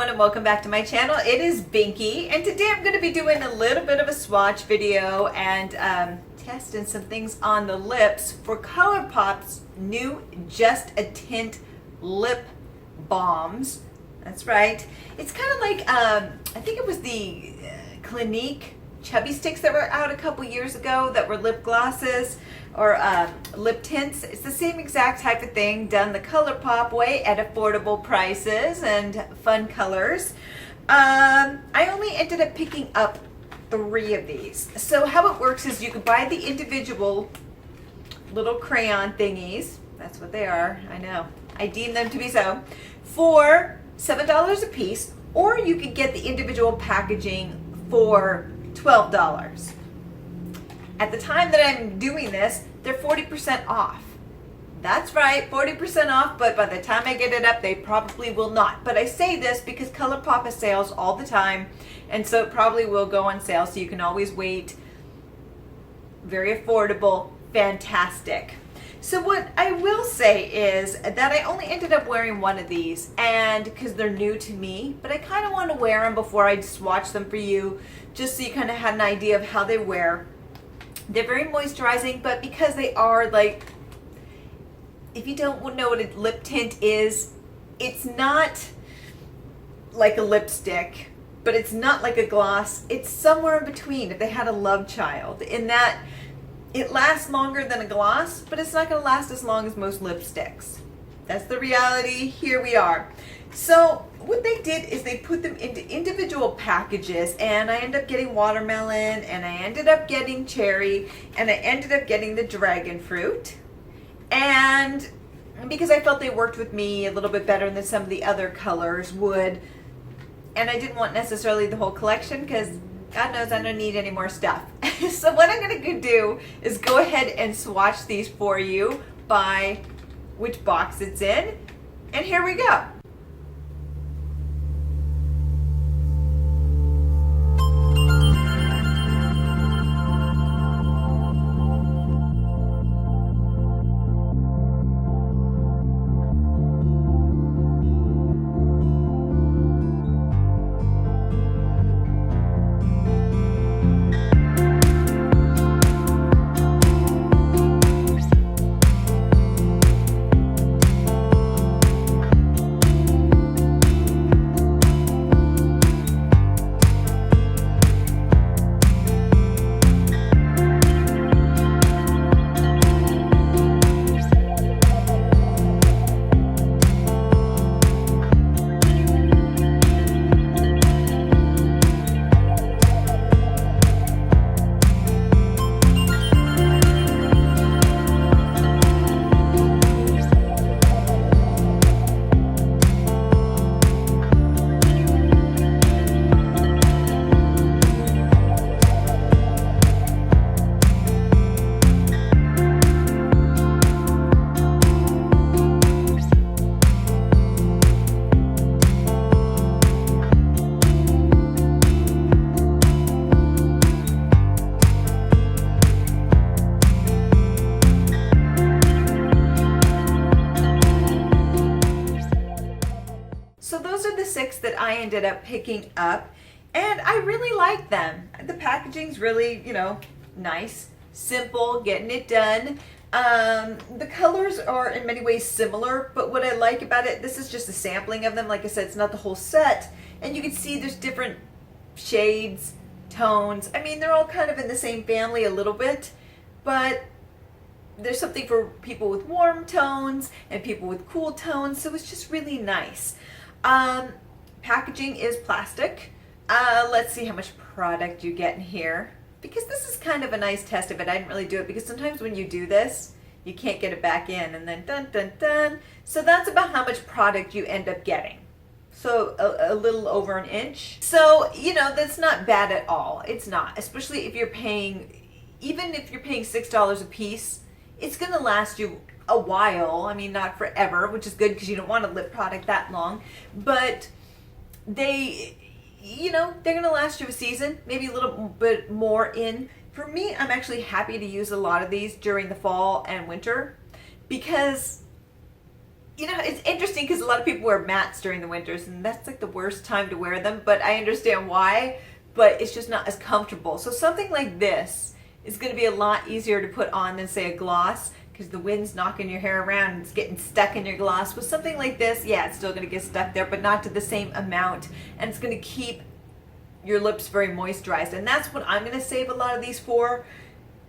everyone and welcome back to my channel. It is Binky and today I'm going to be doing a little bit of a swatch video and testing some things on the lips for ColourPop's new Just a Tint lip balms. That's right. It's kind of like, I think it was the Clinique chubby sticks that were out a couple years ago that were lip glosses or lip tints. It's the same exact type of thing done the ColourPop way at affordable prices and fun colors. I only ended up picking up 3 of these. So how it works is you can buy the individual little crayon thingies. That's what they are. I know. I deem them to be so. For $7 a piece, or you could get the individual packaging for $12. At the time that I'm doing this, they're 40% off. That's right, 40% off, but by the time I get it up, they probably will not. But I say this because ColourPop has sales all the time, and so it probably will go on sale, so you can always wait. Very affordable, fantastic. So what I will say is that I only ended up wearing one of these, and because they're new to me, but I kind of want to wear them before I swatch them for you, just so you kind of had an idea of how they wear. They're very moisturizing, but because they are like, if you don't know what a lip tint is, it's not like a lipstick, but it's not like a gloss. It's somewhere in between, if they had a love child, in that it lasts longer than a gloss, but it's not going to last as long as most lipsticks. That's the reality. Here we are. So what they did is they put them into individual packages, and I ended up getting watermelon, and I ended up getting cherry, and I ended up getting the dragon fruit. And because I felt they worked with me a little bit better than some of the other colors would, and I didn't want necessarily the whole collection because God knows I don't need any more stuff. So what I'm going to do is go ahead and swatch these for you by which box it's in. And here we go. So those are the 6 that I ended up picking up, and I really like them. The packaging's really, you know, nice, simple, getting it done. The colors are in many ways similar, but what I like about it, this is just a sampling of them. Like I said, it's not the whole set, and you can see there's different shades, tones. I mean, they're all kind of in the same family a little bit, but there's something for people with warm tones and people with cool tones, so it's just really nice. Packaging is plastic. Let's see how much product you get in here, because this is kind of a nice test of it. I didn't really do it because sometimes when you do this, you can't get it back in, and then dun dun dun. So that's about how much product you end up getting. So a little over an inch. So, you know, that's not bad at all. It's not, especially if you're paying, even if you're paying $6 a piece, it's going to last you a while. I mean, not forever, which is good because you don't want a lip product that long, but they, you know, they're going to last you a season, maybe a little bit more in. For me, I'm actually happy to use a lot of these during the fall and winter because you know, it's interesting because a lot of people wear mattes during the winters, and that's like the worst time to wear them, but I understand why, but it's just not as comfortable. So something like this is going to be a lot easier to put on than, say, a gloss, because the wind's knocking your hair around and it's getting stuck in your gloss. With something like this, yeah, it's still going to get stuck there, but not to the same amount, and it's going to keep your lips very moisturized. And that's what I'm going to save a lot of these for,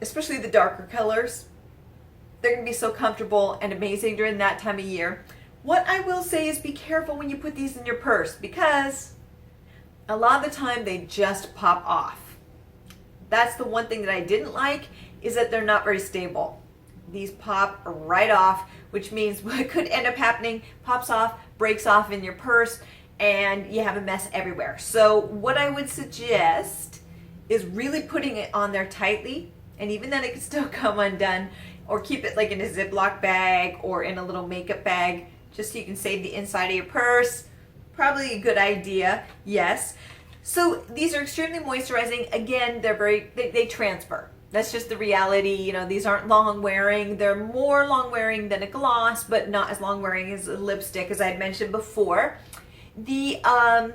especially the darker colors. They're going to be so comfortable and amazing during that time of year. What I will say is be careful when you put these in your purse, because a lot of the time they just pop off. That's the one thing that I didn't like, is that they're not very stable. These pop right off, which means what could end up happening, pops off, breaks off in your purse, and you have a mess everywhere. So what I would suggest is really putting it on there tightly, and even then it can still come undone, or keep it like in a Ziploc bag or in a little makeup bag, just so you can save the inside of your purse. Probably a good idea, yes. So these are extremely moisturizing. Again, they transfer. That's just the reality. You know, these aren't long wearing. They're more long wearing than a gloss, but not as long wearing as a lipstick, as I had mentioned before. The other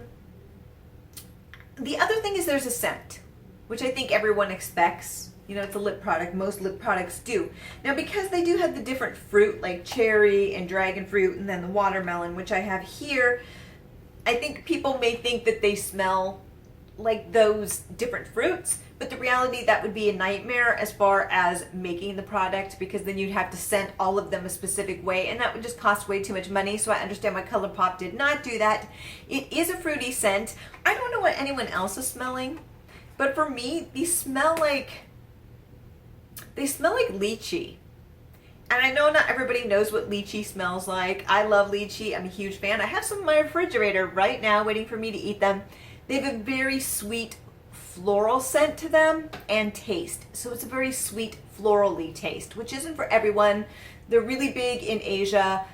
thing is there's a scent, which I think everyone expects. You know, it's a lip product. Most lip products do. Now, because they do have the different fruit, like cherry and dragon fruit, and then the watermelon, which I have here, I think people may think that they smell like those different fruits, but the reality, that would be a nightmare as far as making the product, because then you'd have to scent all of them a specific way, and that would just cost way too much money. So I understand why ColourPop did not do that. It is a fruity scent. I don't know what anyone else is smelling, but for me, these smell like lychee. And I know not everybody knows what lychee smells like. I love lychee. I'm a huge fan. I have some in my refrigerator right now waiting for me to eat them. They have a very sweet floral scent to them and taste. So it's a very sweet florally taste, which isn't for everyone. They're really big in Asia.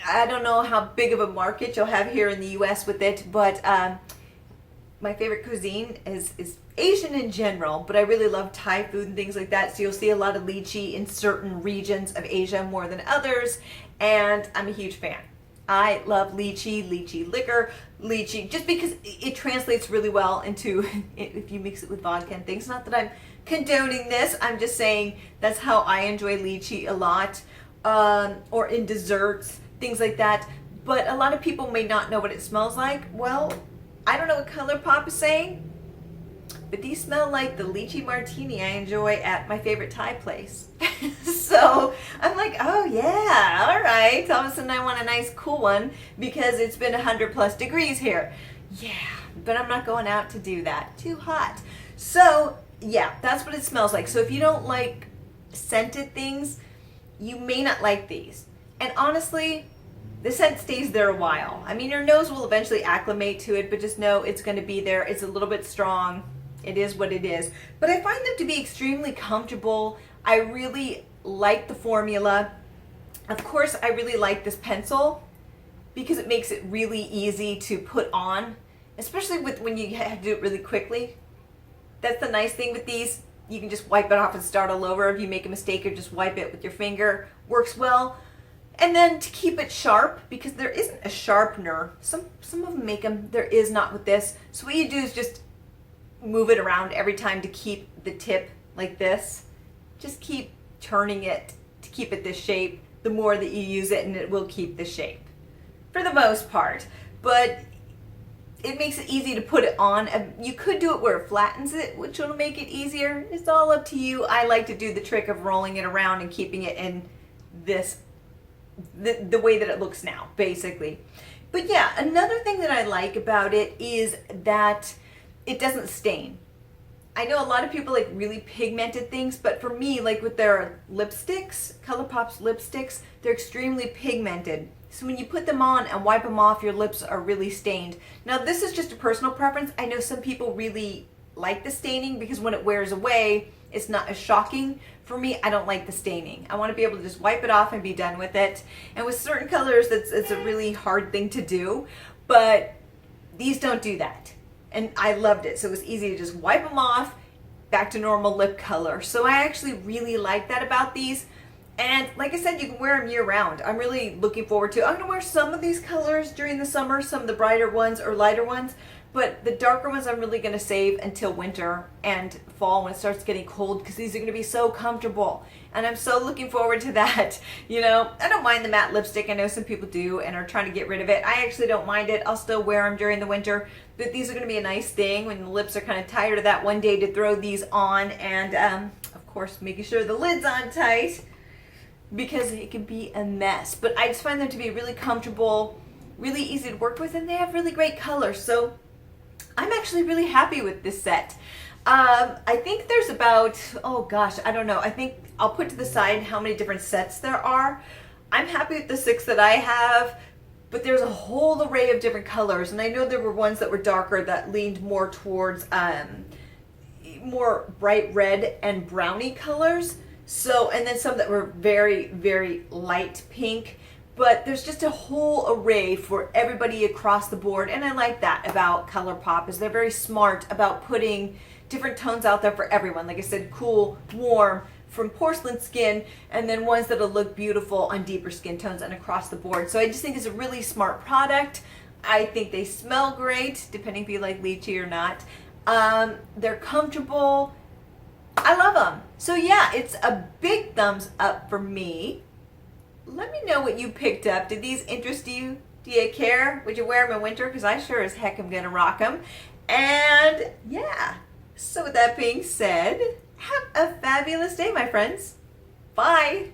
I don't know how big of a market you'll have here in the US with it, but my favorite cuisine is Asian in general, but I really love Thai food and things like that. So you'll see a lot of lychee in certain regions of Asia more than others, and I'm a huge fan. I love lychee liquor, lychee, just because it translates really well into, if you mix it with vodka and things. Not that I'm condoning this, I'm just saying that's how I enjoy lychee a lot, or in desserts, things like that. But a lot of people may not know what it smells like. Well, I don't know what ColourPop is saying, but these smell like the lychee martini I enjoy at my favorite Thai place. So I'm like, oh yeah, all right. All of a sudden I want a nice cool one because it's been 100+ degrees here. Yeah, but I'm not going out to do that. Too hot. So yeah, that's what it smells like. So if you don't like scented things, you may not like these. And honestly, the scent stays there a while. I mean, your nose will eventually acclimate to it, but just know it's going to be there. It's a little bit strong. It is what it is. But I find them to be extremely comfortable. I really like the formula. Of course, I really like this pencil because it makes it really easy to put on, especially when you have to do it really quickly. That's the nice thing with these. You can just wipe it off and start all over. If you make a mistake, or just wipe it with your finger. Works well. And then to keep it sharp, because there isn't a sharpener. Some of them make them. There is not with this. So what you do is just move it around every time to keep the tip like this. Just keep turning it to keep it this shape. The more that you use it, and it will keep the shape for the most part. But it makes it easy to put it on. You could do it where it flattens it, which will make it easier. It's all up to you. I like to do the trick of rolling it around and keeping it in this the way that it looks now, basically. But yeah, another thing that I like about it is that it doesn't stain. I know a lot of people like really pigmented things, but for me, like with their lipsticks, ColourPop's lipsticks, they're extremely pigmented. So when you put them on and wipe them off, your lips are really stained. Now this is just a personal preference. I know some people really like the staining because when it wears away, it's not as shocking. For me, I don't like the staining. I want to be able to just wipe it off and be done with it. And with certain colors, it's a really hard thing to do, but these don't do that. And I loved it. So it was easy to just wipe them off, back to normal lip color. So I actually really like that about these. And like I said, you can wear them year round. I'm really looking forward to, I'm gonna wear some of these colors during the summer, some of the brighter ones or lighter ones, but the darker ones I'm really gonna save until winter and fall when it starts getting cold, because these are gonna be so comfortable. And I'm so looking forward to that. You know, I don't mind the matte lipstick. I know some people do and are trying to get rid of it. I actually don't mind it. I'll still wear them during the winter, but these are gonna be a nice thing when the lips are kind of tired of that one day to throw these on, and of course, making sure the lid's on tight, because it can be a mess. But I just find them to be really comfortable, really easy to work with, and they have really great colors. So I'm actually really happy with this set. I think there's about, oh gosh, I don't know. I think I'll put to the side how many different sets there are. I'm happy with the 6 that I have, but there's a whole array of different colors. And I know there were ones that were darker that leaned more towards more bright red and browny colors. So, and then some that were very, very light pink, but there's just a whole array for everybody across the board. And I like that about ColourPop, is they're very smart about putting different tones out there for everyone. Like I said, cool, warm, from porcelain skin, and then ones that'll look beautiful on deeper skin tones and across the board. So I just think it's a really smart product. I think they smell great, depending if you like lychee or not. They're comfortable. I love them. So yeah, it's a big thumbs up for me. Let me know what you picked up. Did these interest you? Do you care? Would you wear them in winter? Because I sure as heck am going to rock them. And yeah, so with that being said, have a fabulous day, my friends. Bye.